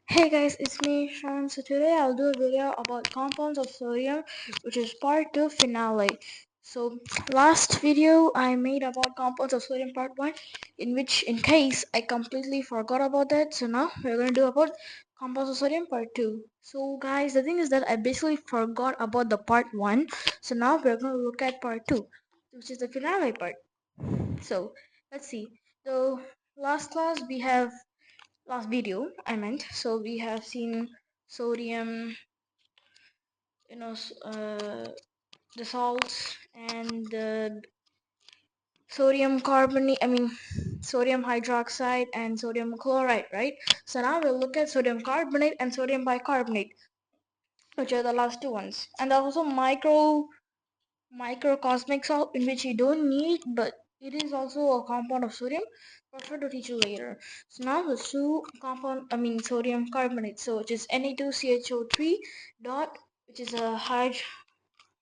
Hey guys, it's me Sean. So today I'll do a video about compounds of sodium, which is part 2 finale. So last video I made about compounds of sodium part 1, in which in case I completely forgot about that. So now we're going to do about compounds of sodium part 2. So guys, the thing is that I basically forgot about the part 1. So now we're going to look at part 2, which is the finale part. So let's see. So last class we have last video I meant, so we have seen sodium, the salts and the sodium carbonate, sodium hydroxide and sodium chloride, right? So now we'll look at sodium carbonate and sodium bicarbonate, which are the last two ones. And there's also microcosmic salt, in which you don't need, but it is also a compound of sodium. Prefer to teach you later. So now the two compound, sodium carbonate. So which is Na2CHO3 dot, which is a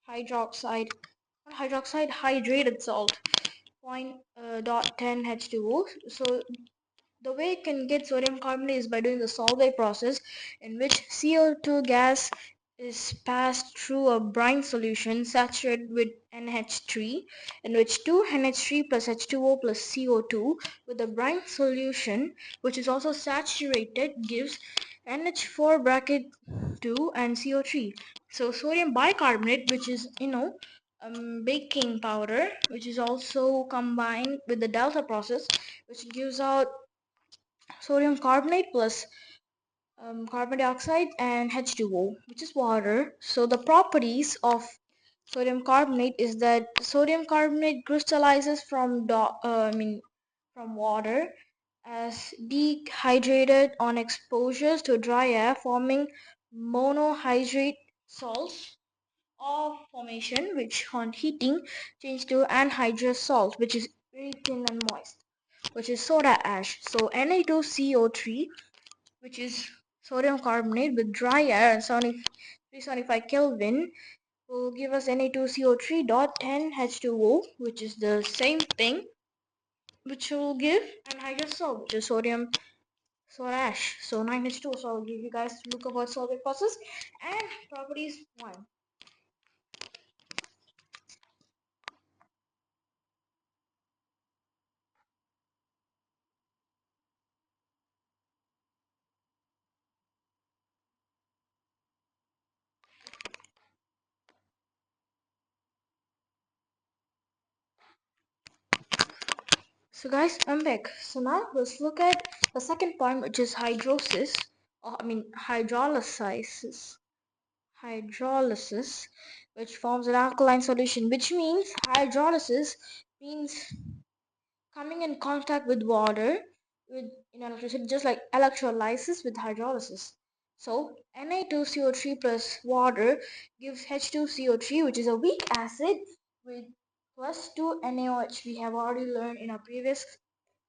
hydroxide, not hydroxide, hydrated salt. Point dot 10 H2O. So the way it can get sodium carbonate is by doing the solvay process, in which CO2 gas is passed through a brine solution saturated with NH3, in which 2NH3 plus H2O plus CO2 with the brine solution, which is also saturated, gives NH4 bracket 2 and CO3. So sodium bicarbonate, which is baking powder, which is also combined with the delta process, which gives out sodium carbonate plus carbon dioxide and H2O, which is water. So the properties of sodium carbonate is that sodium carbonate crystallizes from water as dehydrated on exposures to dry air, forming monohydrate salts of formation, which on heating change to anhydrous salt, which is very thin and moist, which is soda ash. So Na2CO3, which is sodium carbonate with dry air and 375 Kelvin, will give us Na2CO3 dot 10 H2O, which is the same thing, which will give anhydrous salt, which is sodium soda ash. So 9H2O. So I'll give you guys to look about solvent process and properties 1. So guys, I'm back. So now let's look at the second point, which is hydrolysis, or hydrolysis. Hydrolysis, which forms an alkaline solution, which means hydrolysis means coming in contact with water with in electricity, just like electrolysis with hydrolysis. So Na2CO3 plus water gives H2CO3, which is a weak acid, with plus 2 NaOH. We have already learned in our previous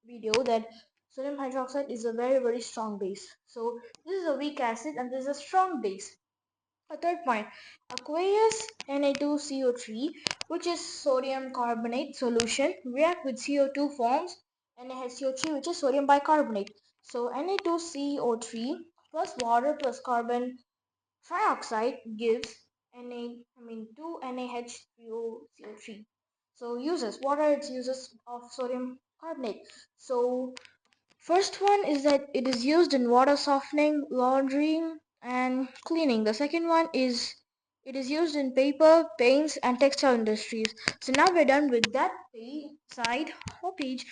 video that sodium hydroxide is a very strong base. So this is a weak acid and this is a strong base. A third point, aqueous Na2CO3, which is sodium carbonate solution, react with CO2 forms NaHCO3, which is sodium bicarbonate. So Na2CO3 plus water plus carbon trioxide gives 2NaH3O CO3. So uses, what are its uses of sodium carbonate? So first one is that it is used in water softening, laundering, and cleaning. The second one is it is used in paper, paints, and textile industries. So now we're done with that side or page.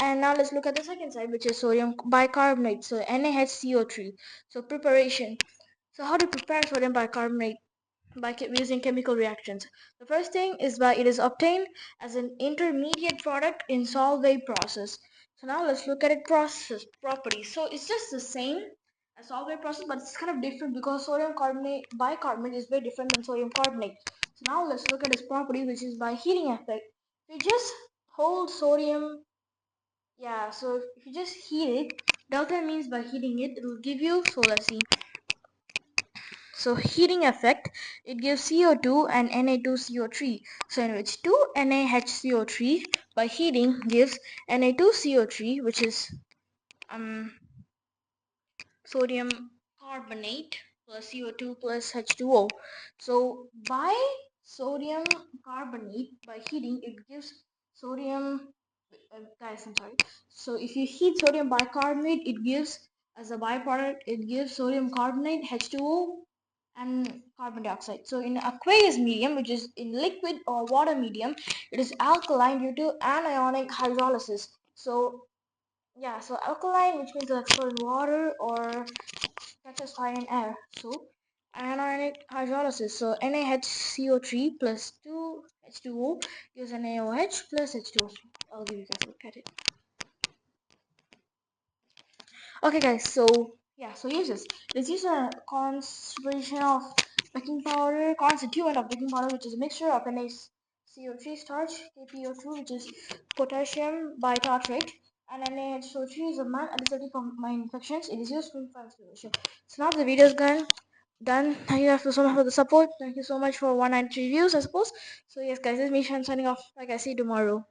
And now let's look at the second side, which is sodium bicarbonate, so NaHCO3. So preparation. So how to prepare sodium bicarbonate? By using chemical reactions. The first thing is by it is obtained as an intermediate product in solvay process. So now let's look at its process properties. So it's just the same as solvay process, but it's kind of different because sodium carbonate bicarbonate is very different than sodium carbonate. So now let's look at its property, which is by heating effect. If you just hold sodium, yeah, so if you just heat it, delta means by heating it, it will give you, so let's see. So heating effect, it gives CO2 and Na2CO3. So in which 2 NaHCO3 by heating gives Na2CO3, which is sodium carbonate plus CO2 plus H2O. So by sodium carbonate, by heating, it gives sodium, guys, I'm sorry. So if you heat sodium bicarbonate, it gives, as a byproduct, it gives sodium carbonate, H2O, and carbon dioxide. So in aqueous medium, which is in liquid or water medium, it is alkaline due to anionic hydrolysis. So yeah, so alkaline, which means like stored in water or catches fire in air. So anionic hydrolysis. So NaHCO3 plus 2H2O gives NaOH plus H2O. I'll give you guys a look at it. Okay guys, so yeah, so uses. Let's use a concentration of baking powder, constituent of baking powder, which is a mixture of NaCO3 starch, KPO2, which is potassium bitartrate, and NaHO3 is a man antiseptic for mind infections. It is used for inflammatory ratio. So now the video is done. Thank you guys so much for the support. Thank you so much for 193 views, I suppose. So yes guys, this is me signing off. Like I see you tomorrow.